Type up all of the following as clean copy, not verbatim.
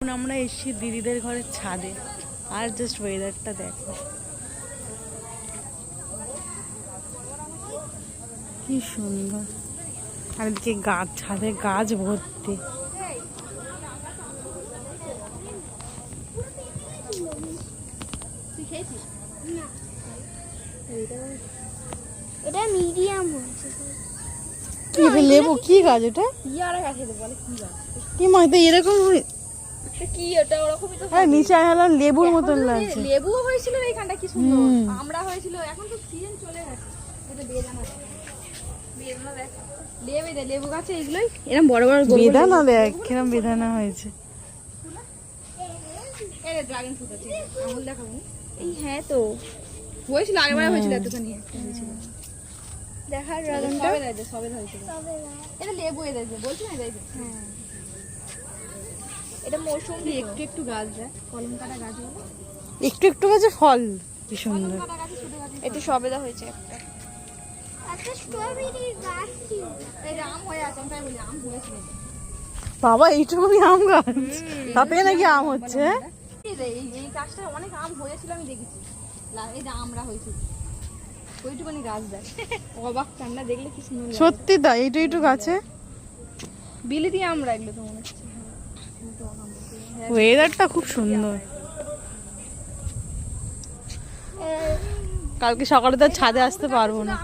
আমরা এসেছি দিদিদের ঘরের ছাদে, আর জাস্ট ওয়েদারটা দেখো কি সুন্দর। আর এদিকে গাছ, ছাদে গাছ ভর্তি। এটা মিডিয়াম হচ্ছে। কি এটা লেবু? কি গাছ এটা? ইয়ারা গাছে বলে কি গাছ? কি মা এটা এরকম কি ওটা ওরকমই তো। আরে নিচে আলো লেবুর মতন লাগছে। লেবু হয়েছিল এইখানটা, কি সুন্দর আমরা হয়েছিল। এখন তো সিজন চলে গেছে। এটা বেদানা, বেদানা দেখ, লেবু গাছে এগুলোই এরকম বড় বড় বেদানা দেখ কিরকম বেদানা হয়েছে। এই ড্রাগন ফ্রুট আছে, আঙুল দেখাবো। এই হ্যাঁ তো হয়েছিল, আগেরবার হয়েছিল এতখানি একটা হয়েছিল। দেখা ড্রাগনটা সবে হয়েছিল। এটা লেবু এদের বলছি না, এদের হ্যাঁ এটা মৌসুমী। একটু একটু গাছ দেয়, কলম কাটা গাছ বলে একটু একটু গাছে ফল কি সুন্দর। এটা সবেদা হয়েছে একটা। একটা স্ট্রবেরি গাছ ছিল, এই আম হয়ে আছে। আমি তাই বলি আম হয়েছিল। বাবা এইটুকুনি আম গাছ, তাতে নাকি আম হচ্ছে? এই গাছটা অনেক আম হয়েছিল, আমি দেখেছি। এই যে আমরা হয়েছিল ওইটুকুনি গাছ দেয়। অবাক কান্না দেখলে কি সুন্দর। সত্যি দা এইটু এইটু গাছে বিলিতি আমরা এগুলো তো মনে হচ্ছে। ওয়েদারটা খুব সুন্দর। কালকে সকালে তো ছাদে আসতে পারবো না।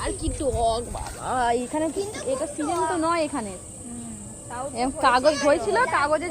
আর কি টক বাবা এখানে। এটা সিজন তো নয় এখানে, কাগজ হয়েছিল, কাগজে